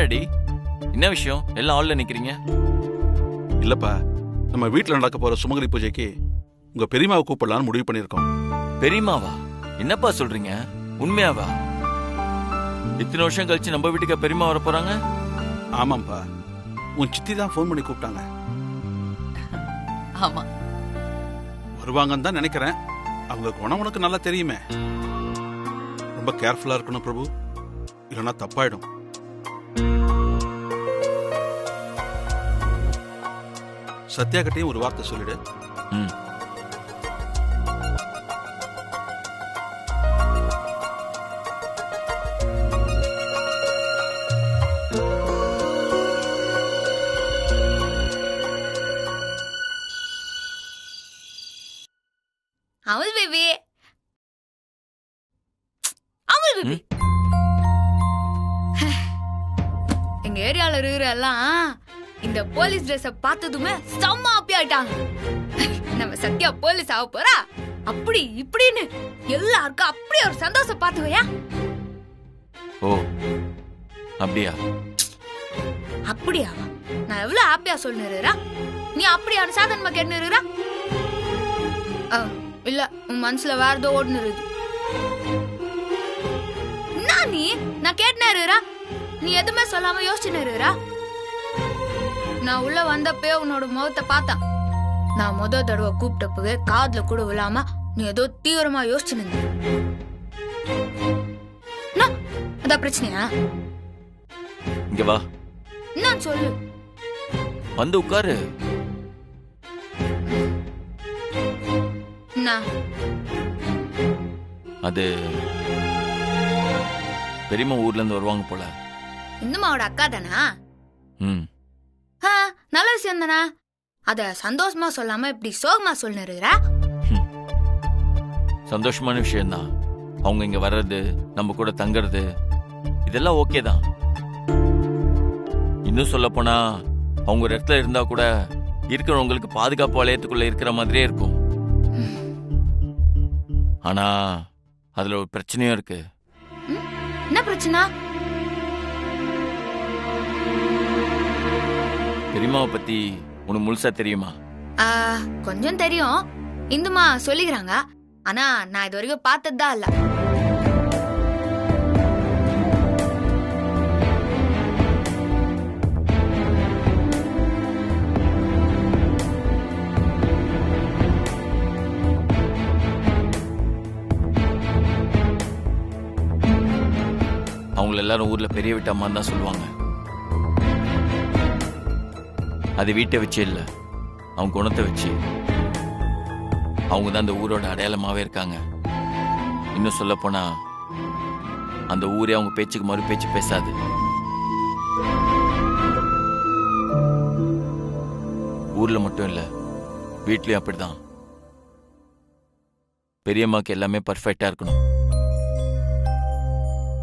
Daddy, என்ன விஷயம்? எல்லாம் ஆள்ல நிக்கிறீங்க? இல்லப்பா, நம்ம வீட்டில் நடக்க போற சுமங்கலி பூஜைக்கு உங்க பெரியமாவை கூப்பிடலான்னு முடிவு பண்ணியிருக்கோம். பெரியமாவா? என்னப்பா சொல்றீங்க? உண்மையாவா? இத்தனை வருஷம் கழிச்சு நம்ம வீட்டுக்கு பெரியமா வர போறாங்க? ஆமாப்பா, உன் சித்தி தான் ஃபோன் பண்ணி கூப்பிட்டாங்க. ஆமா, வருவாங்கன்னு தான் நினைக்கிறேன். அவங்க குணம் உனக்கு நல்லா தெரியுமே. ரொம்ப கேர்ஃபுல்லா இருக்கணும் பிரபு, இல்லைன்னா தப்பாயிடும். சத்யா கிட்டையும் ஒரு வார்த்தை சொல்லிடு. அமுல் பேபி, அமுல் பேபி, எங்க ஏரியால இருக்கிற எல்லாம் இந்த போலீஸ் ட்ரெஸ் பார்த்ததுமே செம்ம ஹாப்பி ஆயிட்டாங்க. நம்ம சத்யா போலீஸ் ஆக போறா அப்படி இப்படின்னு எல்லாருக்கும் அப்படி ஒரு சந்தோஷம் பார்த்துவையா. ஓ அப்படியா? அப்படியா? நான் எவ்வளவு ஹாப்பியா சொல்லுறா, நீ அப்படியான சாதனமா கேட்டுறா? இல்ல, உன் மனசுல வேற ஏதோ ஓடுனு இருக்கு. நான் கேட்டுறா, நீ எதுவுமே சொல்லாம யோசிச்சுறா. நான் உள்ள வந்தப்பே உன்னோட முகத்தை பார்த்தா. நான் முதல் தடவை கூப்பிட்டப்பவே காதுல கூட விழாம நீ ஏதோ தீவிரமா யோசிச்சு. அதான் பிரச்சனையா? இங்க வா, என்ன சொல்லு. வந்து உட்காரு. அது பெரியம்மா ஊர்ல இருந்து வருவாங்க போல. இந்துமாவோட அக்கா தானா? ம், நல்ல விஷயம் தானா? அத சந்தோஷமா சொல்லாம இப்படி சோகமா சொல்லுறா. சந்தோஷமான விஷயம்தான். அவங்க இங்க வர்றது, நம்ம கூட தங்கறது, இதெல்லாம் ஓகே தான். இன்னும் சொல்ல போனா அவங்க ஒரு இடத்துல இருந்தா கூட இருக்கிறவங்களுக்கு பாதுகாப்பு வளையத்துக்குள்ள இருக்கிற மாதிரியே இருக்கும். ஆனா அதுல ஒரு பிரச்சனையும் இருக்கு. என்ன பிரச்சனை? பெரியம்மாவை பத்தி உனக்கு முழுசா தெரியுமா? கொஞ்சம் தெரியும். இந்துமா சொல்லிக்கிறாங்க. ஆனா நான் இது வரைக்கும் பார்த்ததுதான் இல்ல. அவங்கள எல்லாரும் ஊர்ல பெரிய வீட்டு அம்மான்னு தான் சொல்லுவாங்க. அது வீட்டை வச்சு இல்ல, அவங்க குணத்தை வச்சு. அவங்க தான் அந்த ஊரோட அடையாளமாவே இருக்காங்க. இன்னும் சொல்ல போனா அந்த ஊரே அவங்க பேச்சுக்கு மறு பேச்சு பேசாது. ஊர்ல மட்டும் இல்ல, வீட்லயும் அப்படிதான். பெரியம்மாக்கு எல்லாமே பர்ஃபெக்டா இருக்கணும்.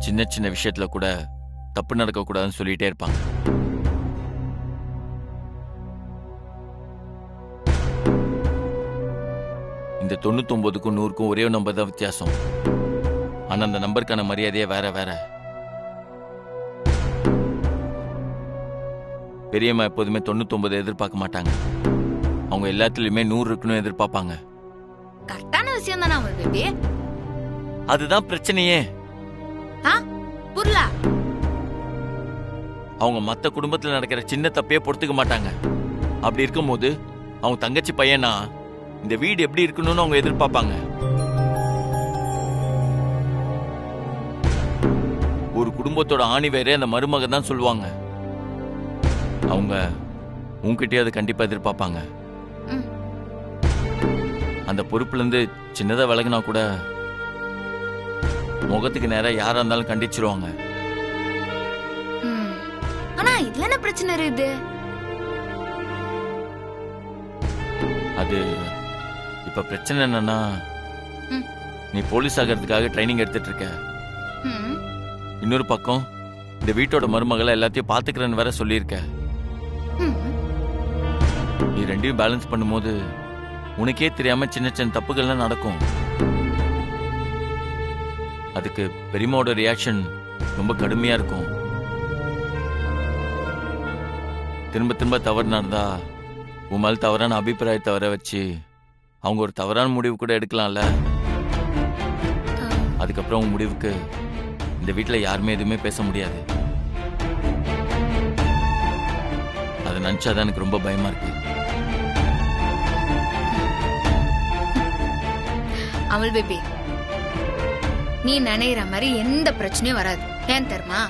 சின்ன சின்ன விஷயத்துல கூட தப்பு நடக்க கூடாதுன்னு சொல்லிட்டே இருப்பாங்க. இந்த 99க்கும் 100க்கும் ஒரே நம்பர் தான் வித்தியாசம். ஆனா அந்த நம்பருக்கான மரியாதையே வேற வேற. பெரியம்மா எப்போதுமே 99 எதிர்பார்க்க மாட்டாங்க. அவங்க எல்லாத்துலயுமே 100 இருக்கணும் எதிர்பார்ப்பாங்க. கரெக்டான விஷயம் தானே அவங்க பேபி? அதுதான் பிரச்சனையே. புரியல. அவங்க மத்த குடும்பத்துல நடக்கிற சின்ன தப்பையே பொறுத்துக்க மாட்டாங்க. அப்படி இருக்கும்போது அவங்க தங்கச்சி பையனா இந்த வீடு எப்படி இருக்கணும்னு அவங்க எதிர்பார்ப்பாங்க. ஒரு குடும்பத்தோட ஆணி வேற அந்த மருமக தான் சொல்லுவாங்க. அவங்க உங்ககிட்டயே அதை கண்டிப்பா எதிர்பார்ப்பாங்க. அந்த பொறுப்புல இருந்து சின்னதா விலகினா கூட முகத்துக்கு நேரா யாரா இருந்தாலும் கண்டிச்சிருவாங்க. ஆனா இதுல என்ன பிரச்சனை இருக்குது? அது இப்ப பிரச்சனை என்னன்னா, நீ போலீஸ் ஆகிறதுக்காக ட்ரைனிங் எடுத்துட்டு இருக்க. இன்னொரு பக்கம் இந்த வீட்டோட மருமகளை எல்லாத்தையும் பாத்துக்கிறேன்னு வேற சொல்லியிருக்க. நீ ரெண்டையும் பேலன்ஸ் பண்ணும்போது உனக்கே தெரியாம சின்ன சின்ன தப்புகள்லாம் நடக்கும். அதுக்கு பெரியம்மாவோட ரியாக்ஷன் ரொம்ப கடுமையா இருக்கும். திரும்ப திரும்ப தவறு நடந்தா உன் மேல தவறான அபிப்பிராயத்தை வர வச்சு அவங்க ஒரு தவறான முடிவு கூட எடுக்கலாம்ல. அதுக்கப்புறம் உன் முடிவுக்கு இந்த வீட்டில் யாருமே எதுவுமே பேச முடியாது. அதை நினைச்சாதான் எனக்கு ரொம்ப பயமா இருக்கு. அமுல் பேபி, நீ நினைக்கிற மாதிரி எந்த பிரச்சனையும் வராது. ஏன் தெரியுமா?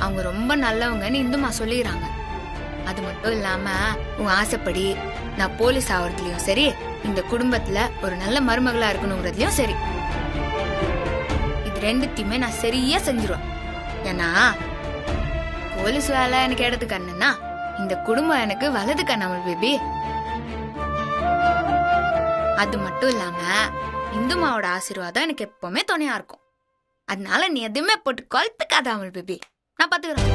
அவங்க ரொம்ப நல்லவங்கன்னு இந்துமா சொல்லிடுறாங்க. அது மட்டும் இல்லாம உன் ஆசைப்படி நான் போலீஸ் ஆகிறதுலயும் சரி, இந்த குடும்பத்துல ஒரு நல்ல மருமகளா இருக்கணுங்கிறதுலயும் சரி, இது ரெண்டுத்தையுமே நான் சரியா செஞ்சிருவேன். ஏன்னா போலீஸ் வேலை எனக்கு இடது கண்ணுன்னா இந்த குடும்பம் எனக்கு வலது கண்ணு அமுல் பேபி. அது மட்டும் இல்லாம இந்துமாவோட ஆசீர்வாதம் எனக்கு எப்பவுமே துணையா இருக்கும். அதனால நீ எதுவுமே போட்டு கொல்த்துக்காத அமுல் பேபி, நான் பாத்துக்கிறேன்.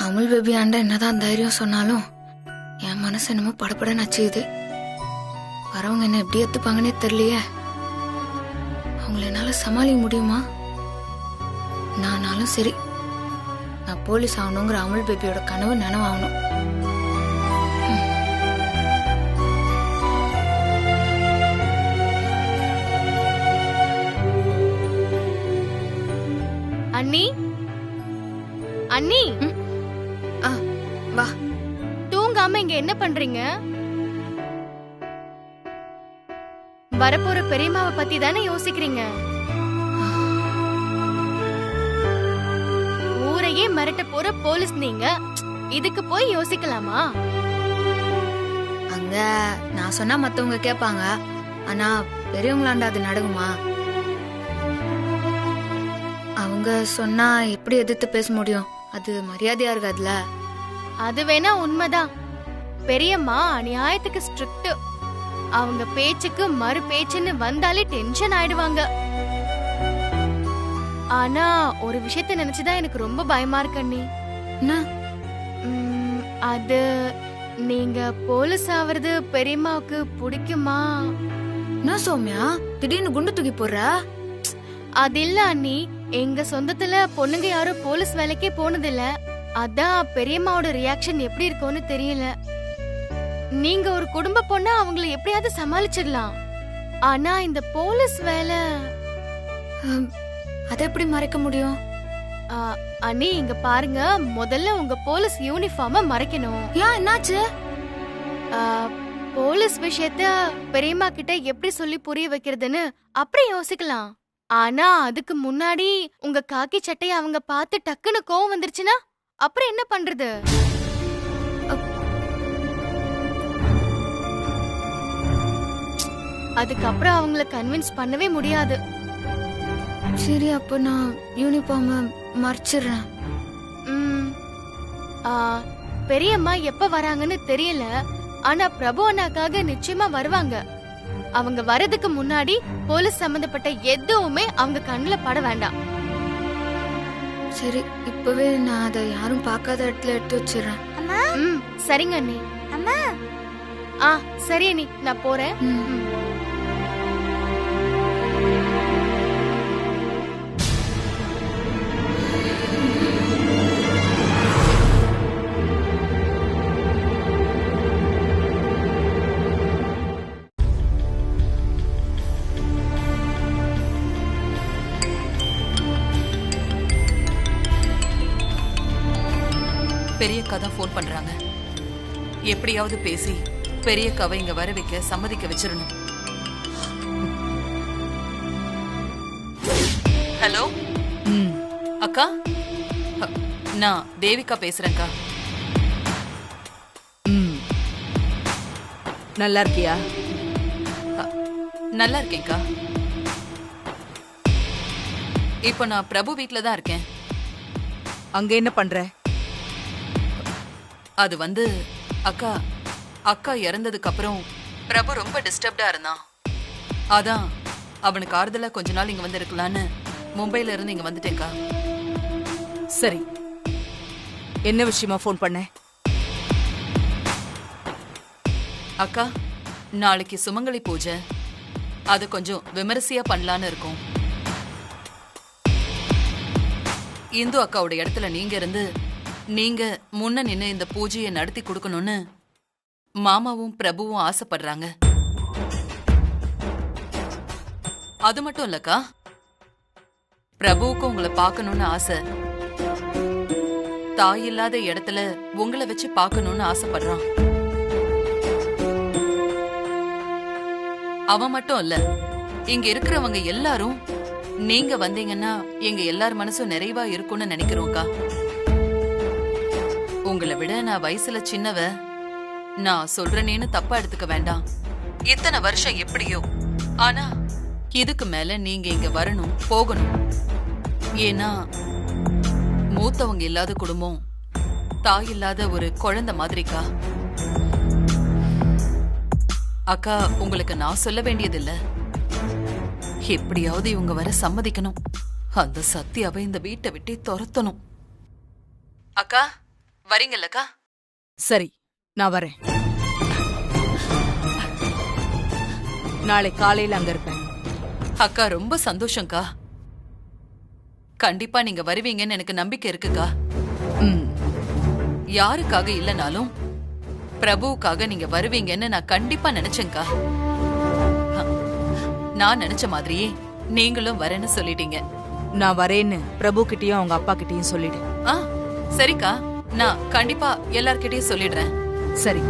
அமுல் பேபி ஆண்ட என்னதான் தைரியம் சொன்னாலும் என் மனசு என்னமோ படப்பட நச்சுது. வரவங்க என்ன எப்படி ஏத்துப்பாங்கன்னே தெரியலையே. அவங்கள என்னால சமாளிக்க முடியுமா? நானாலும் சரி, நான் போலீஸ் ஆகணுங்கிற அமுல் பேபியோட கனவு நனவாகணும். அண்ணி, அண்ணி, வா. தூங்காம இங்க என்ன பண்றீங்க? வரப்போற பெரியம்மாவை பத்தி தானே யோசிக்கிறீங்க. ஊரையே மிரட்ட போற போலீஸ் நீங்க, இதுக்கு போய் யோசிக்கலாமா? அங்க நான் சொன்னா மத்தவங்க கேட்பாங்க, ஆனா பெரியவங்களாண்டா அது நடக்குமா? அவங்க சொன்னா எப்படி எதிர்த்து பேச முடியும்? அது மரியாதையா இருக்காதுல. அது வேணா உண்மைதான். பெரியம்மா அநியாயத்துக்கு ஸ்ட்ரிக்ட். அவங்க பேச்சுக்கு மறு பேச்சுன்னு வந்தாலே டென்ஷன் ஆயிடுவாங்க. ஆனா ஒரு விஷயத்த நினைச்சுதான் எனக்கு ரொம்ப பயமா இருக்கு அண்ணி. அது நீங்க போலீஸ் ஆவறது பெரியம்மாவுக்கு பிடிக்குமா? என்ன சௌமியா திடீர்னு குண்டு தூக்கி போடுற? அது இல்ல அண்ணி, எங்க சொந்தத்துல பொண்ணுங்க யாரும் போலீஸ் வேலைக்கே போனதில்ல. அதான் பெரியம்மாவோட ரியாக்ஷன் எப்படி இருக்கும்னு தெரியல. நீங்க ஒரு குடும்ப பொண்ணா அவங்கள எப்படியாவது சமாளிச்சிடலாம். ஆனா இந்த போலீஸ் வேலை அதை எப்படி மறைக்க முடியும்? அண்ணி இங்க பாருங்க, முதல்ல உங்க போலீஸ் யூனிஃபார்ம மறைக்கணும். ஏன், என்னாச்சு? போலீஸ் விஷயத்த பெரியம்மா கிட்ட எப்படி சொல்லி புரிய வைக்கிறதுன்னு அப்புறம் யோசிக்கலாம். ஆனா அதுக்கு முன்னாடி உங்க காக்கி சட்டையை அவங்க பார்த்து டக்குன்னு கோவம் வந்துருச்சுன்னா அப்புறம் என்ன பண்றது? அதுக்கப்புறம் அவங்கள கன்வின்ஸ் பண்ணவே முடியாது. சரி, அப்ப நான் யூனிஃபார்ம மறைச்சிடுறேன். பெரியம்மா எப்ப வராங்கன்னு தெரியல, ஆனா பிரபு அண்ணாக்காக நிச்சயமா வருவாங்க. அவங்க வரதுக்கு முன்னாடி போலீஸ் சம்பந்தப்பட்ட எதுவுமே அவங்க கண்ணுல பட வேண்டாம். சரி, இப்பவே நான் அதை யாரும் பார்க்காத இடத்துல எடுத்து வச்சிடுறேன். சரிங்க அண்ணி. அம்மா. சரி அண்ணி, நான் போறேன். பெரியக்கா தான் போன் பண்றாங்க. எப்படியாவது பேசி பெரியக்காவை இங்க வர வைக்க சம்மதிக்க வச்சிடணும். ஹலோ, அக்கா, நான் தேவிகா பேசுறேன்க்கா. நல்லா இருக்கியா? நல்லா இருக்கேன்க்கா. இப்ப நான் பிரபு வீட்ல தான் இருக்கேன். அங்க என்ன பண்ற? அது வந்து அக்கா அக்கா இறந்ததுக்கு அப்புறம் பிரபு ரொம்ப டிஸ்டர்ப்டா இருந்தான். அதான் அவனுக்கு ஆறுதலா கொஞ்ச நாள் இங்க வந்து இருக்கலான்னு மும்பைல இருந்து இங்க வந்துட்டேன்க்கா. சரி, என்ன விஷயமா போன் பண்ண? அக்கா, நாளைக்கு சுமங்கலி பூஜை, அது கொஞ்சம் விமரிசையா பண்ணலான்னு இருக்கும். இந்து அக்காவோட இடத்துல நீங்க இருந்து நீங்க முன்ன நின்னு இந்த பூஜையை நடத்தி கொடுக்கணும்னு மாமாவும் பிரபுவும் ஆசைப்படுறாங்க. அது மட்டும் இல்லக்கா, பிரபுவுக்கு உங்களை பார்க்கணும்னு ஆசை. தாய் இல்லாத இடத்துல உங்களை வச்சு பார்க்கணும்னு ஆசைப்படுறான். அவன் மட்டும் இல்ல, இங்க இருக்கிறவங்க எல்லாரும் நீங்க வந்தீங்கன்னா எங்க எல்லார் மனசும் நிறைவா இருக்கும்னு நினைக்கிறோம்க்கா. உங்களை விட நான் வயசுல சின்னவ. நான் சொல்றேன்னு தப்பா எடுத்துக்க வேண்டாம். இத்தனை வருஷம் எப்படியோ, ஆனா இதுக்கு மேல நீங்க இங்க வரணும், போகணும். ஏன்னா மூத்தவங்க இல்லாத குடும்பம் தாய் இல்லாத ஒரு குழந்தை மாதிரிக்கா. அக்கா, உங்களுக்கு நான் சொல்ல வேண்டியதில்ல. எப்படியாவது இவங்க வர சம்மதிக்கணும். அந்த சத்யாவை இந்த வீட்டை விட்டு துரத்தணும். அக்கா, வரீங்கல்லக்கா? சரி, நான் வரேன். நாளை காலையில அங்க இருப்பேன். அக்கா, ரொம்ப சந்தோஷம்க்கா. கண்டிப்பா நீங்க வருவீங்கன்னு எனக்கு நம்பிக்கை இருக்குக்கா. யாருக்காக இல்லனாலும் பிரபுவுக்காக நீங்க வருவீங்கன்னு நான் கண்டிப்பா நினைச்சேன்க்கா. நான் நினைச்ச மாதிரியே நீங்களும் வரேன்னு சொல்லிட்டீங்க. நான் வரேன்னு பிரபு கிட்டயும் அவங்க அப்பா கிட்டயும் சொல்லிடு. சரிக்கா, நான் கண்டிப்பா எல்லார்கிட்டயும் சொல்லிடுறேன். சரி.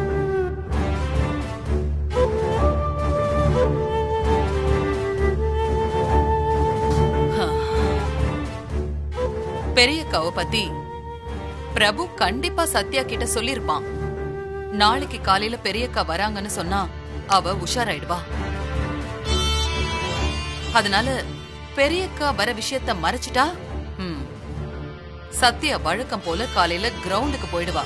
பெரியக்காவை பத்தி பிரபு கண்டிப்பா சத்யா கிட்ட சொல்லிருப்பான். நாளைக்கு காலையில பெரியக்கா வராங்கன்னு சொன்னா அவ உஷாராயிடுவா. அதனால பெரியக்கா வர விஷயத்த மறைச்சிட்டா சத்யா வழக்கம் போல காலையில கிரவுண்டுக்கு போயிடுவா.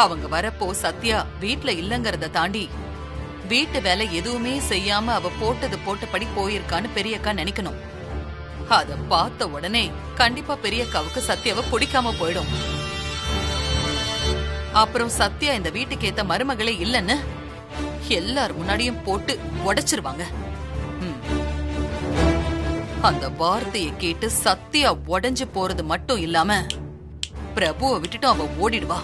அவங்க வரப்போ சத்யா வீட்ல இல்லங்கறத தாண்டி வீட்டு வேலை எதுவுமே செய்யாம அவ போட்டது போட்டபடி போயிருக்கான்னு பெரியக்கா நினைக்கணும். அத பார்த்த உடனே கண்டிப்பா பெரியக்காவுக்கு சத்யாவை பிடிக்காம போயிடும். அப்புறம் சத்யா இந்த வீட்டுக்கு ஏத்த மருமகளே இல்லன்னு எல்லார் முன்னாடியும் போட்டு உடைச்சிருவாங்க. அந்த வார்த்தையை கேட்டு சத்யா உடைஞ்சு போறது மட்டும் இல்லாம பிரபுவை விட்டுட்டு அவ ஓடிடுவா.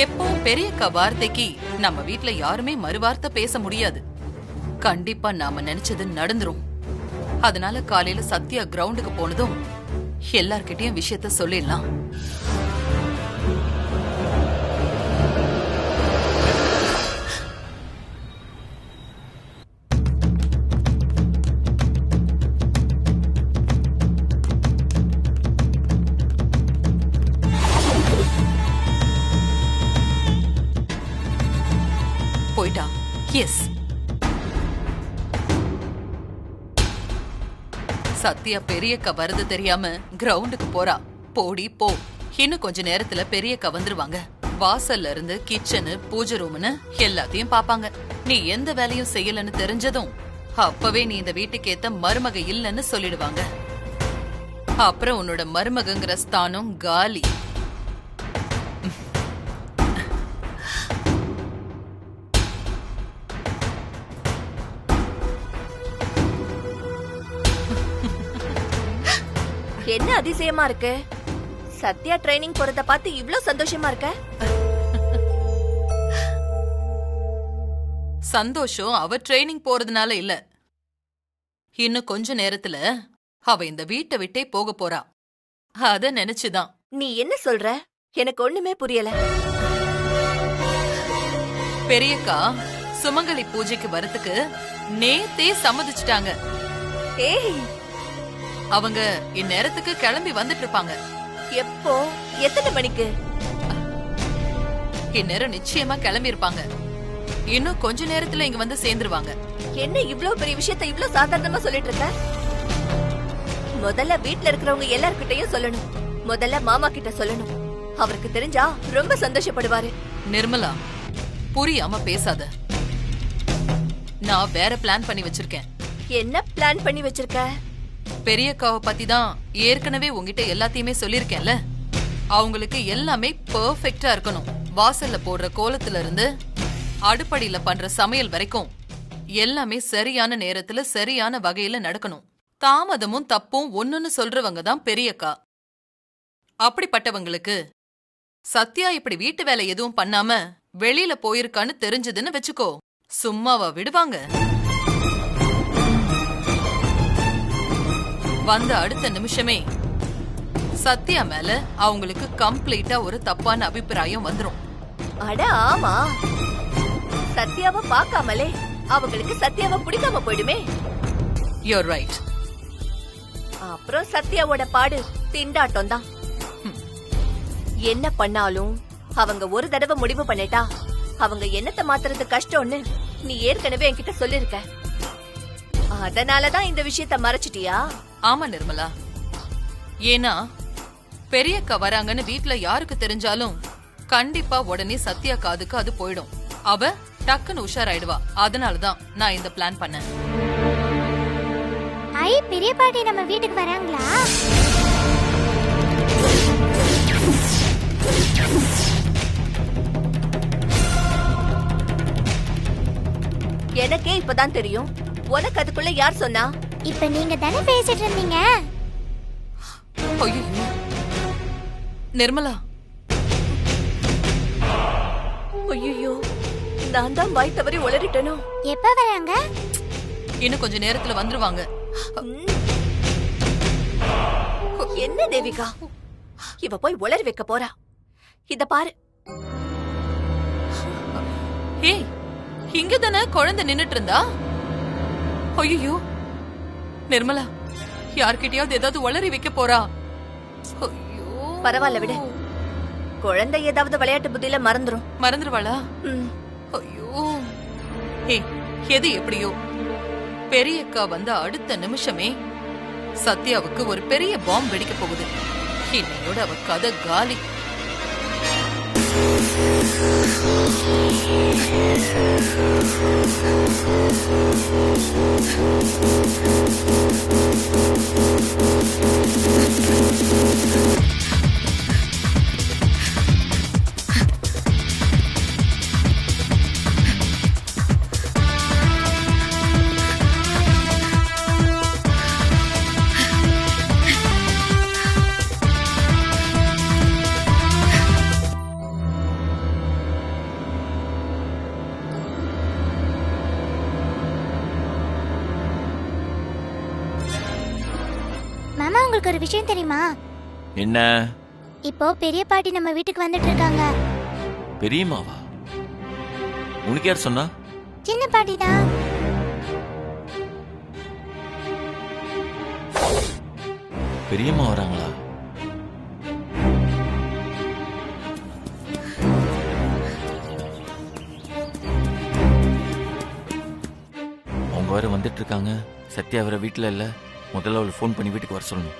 எப்பவும் பெரியக்கா வார்த்தைக்கு நம்ம வீட்ல யாருமே மறுவார்த்தை பேச முடியாது. கண்டிப்பா நாம நினைச்சது நடந்துரும். அதனால காலையில சத்யா கிரவுண்டுக்கு போனதும் எல்லார்கிட்டயும் விஷயத்த சொல்லிடலாம். போயிட்டா? எஸ். சத்யா பெரியக்கா வருது தெரியாம கிரவுண்டுக்கு போறா. போடி போ. இன்னும் கொஞ்ச நேரத்துல பெரியக்கா வந்துருவாங்க. வாசல்ல இருந்து கிச்சனு, பூஜை ரூம்னு எல்லாத்தையும் பாப்பாங்க. நீ எந்த வேலையும் செய்யலன்னு தெரிஞ்சதும் அப்பவே நீ இந்த வீட்டுக்கு ஏத்த மருமக இல்லன்னு சொல்லிடுவாங்க. அப்புறம் உன்னோட மருமகங்கிற ஸ்தானம் காலி. என்ன அதிசயமா இருக்கு? சத்யா ட்ரைனிங் போறத பார்த்து இவ்ளோ சந்தோஷமா இருக்க? சந்தோஷம் அவ ட்ரைனிங் போறதுனால இல்ல. இன்னும் கொஞ்ச நேரத்துல அவ இந்த வீட்டை விட்டே போக போறா. அத நினைச்சுதான். நீ என்ன சொல்ற? எனக்கு ஒண்ணுமே புரியல. பெரியக்கா சுமங்கலி பூஜைக்கு வரதுக்கு நேத்தே சம்மதிச்சுட்டாங்க. ஏய், அவங்க இந்நேரத்துக்கு கிளம்பி வந்துட்டு இருப்பாங்க. எப்போ? எத்தனை மணிக்கு? இந்நேரம் நிச்சயமா கிளம்பி இருப்பாங்க. இன்னும் கொஞ்ச நேரத்துல இங்க வந்து சேர்ந்துருவாங்க. என்ன இவ்ளோ பெரிய விஷயத்தை இவ்ளோ சாதாரணமா சொல்லிட்டு இருக்க? முதல்ல வீட்ல இருக்கிறவங்க எல்லார்கிட்டயும் சொல்லணும். முதல்ல மாமா கிட்ட சொல்லணும். அவருக்கு தெரிஞ்சா ரொம்ப சந்தோஷப்படுவாரு. நிர்மலா, புரியாம பேசாத. நான் வேற பிளான் பண்ணி வச்சிருக்கேன். என்ன பிளான் பண்ணி வச்சிருக்க? பெரியக்காவை பத்தி தான் ஏற்கனவே உங்ககிட்ட எல்லாத்தையுமே சொல்லிருக்கேன்ல. அவங்களுக்கு எல்லாமே பெர்ஃபெக்ட்டா இருக்கணும். வாசல்ல போடுற கோலத்துல இருந்து அடுப்படியில பண்ற சமையல் வரைக்கும் எல்லாமே சரியான நேரத்துல சரியான வகையில நடக்கணும். தாமதமும் தப்பும் ஒண்ணுன்னு சொல்றவங்க தான் பெரியக்கா. அப்படிப்பட்டவங்களுக்கு சத்யா இப்படி வீட்டு வேலை எதுவும் பண்ணாம வெளியில போயிருக்கான்னு தெரிஞ்சதுன்னு வெச்சுக்கோ, சும்மாவா விடுவாங்க? வந்த அடுத்த நிமிஷமே சத்யா மேல அவங்களுக்கு கம்ப்ளீட்டா ஒரு தப்பான அபிப்பிராயம் வந்துரும். அட ஆமா, சத்யாவை பார்க்காமலே அவங்களுக்கு சத்யாவை பிடிக்காம போயிடுமே. You're right. அப்புறம் சத்யாவோட பாடு திண்டாட்டம் தான். என்ன பண்ணாலும் அவங்க ஒரு தடவை முடிவு பண்ணிட்டா அவங்க என்னத்தை மாத்துறது கஷ்டம்னு நீ ஏற்கனவே என்கிட்ட சொல்லிருக்க. அதனாலதான் இந்த விஷயத்த மறைச்சிட்டியா? ஆமா நிர்மலா, ஏன்னா பெரியக்கா வராங்கன்னு வீட்ல யாருக்கு தெரிஞ்சாலும் கண்டிப்பா உடனே சத்யா காதுக்கு அது போயிடும். அவ டக்குன்னு உஷாராயிடுவா. அதனாலதான் நான் இந்த பிளான் பண்ணேன். ஐ, பெரிய பாட்டி நம்ம வீட்டுக்கு வராங்களா? எனக்கே இப்பதான் தெரியும். உனக்கு அதுக்குள்ள யார் சொன்னா? இப்ப நீங்க தானே பேசிட்டு இருந்தீங்க. ஐயோ நிர்மலா, ஐயோ, நான் தான் வாய் தவறி உளறிட்டனோ. எப்ப வராங்க? இன்னும் கொஞ்ச நேரத்துல வந்துருவாங்க. என்ன தேவிகா, இவ போய் உளறி வைக்க போறா. இத பாரு. ஹே, இங்க தானே குழந்தை நின்னுட்டு இருந்தா? ஐயோ நிர்மலா, யார்கிட்டயாவது ஏதாவது உளறி வைக்க போறா. ஐயோ, பரவாயில்ல விடு. குழந்தை ஏதாவது விளையாட்டு புத்தியில மறந்துருவாளா? ஐயோ, ஹே, எது எப்படியோ பெரியக்கா வந்த அடுத்த நிமிஷமே சத்யாவுக்கு ஒரு பெரிய பாம்பு வெடிக்க போகுது. இன்னையோட அவ கதை காலி. மாமா, உங்களுக்கு ஒரு விஷயம் தெரியுமா? என்ன? இப்போ பெரிய பாட்டி நம்ம வீட்டுக்கு வந்துட்டு இருக்காங்க. பெரியம்மாவா? உனக்கு யார் சொன்னா? சின்ன பாட்டி தான். பெரியம்மா வராங்களா? அவங்க வேற வந்துட்டு இருக்காங்க. சத்யா வேற வீட்டுல இல்ல. முதல்ல அவளை ஃபோன் பண்ணி வீட்டுக்கு வர சொல்லணும்.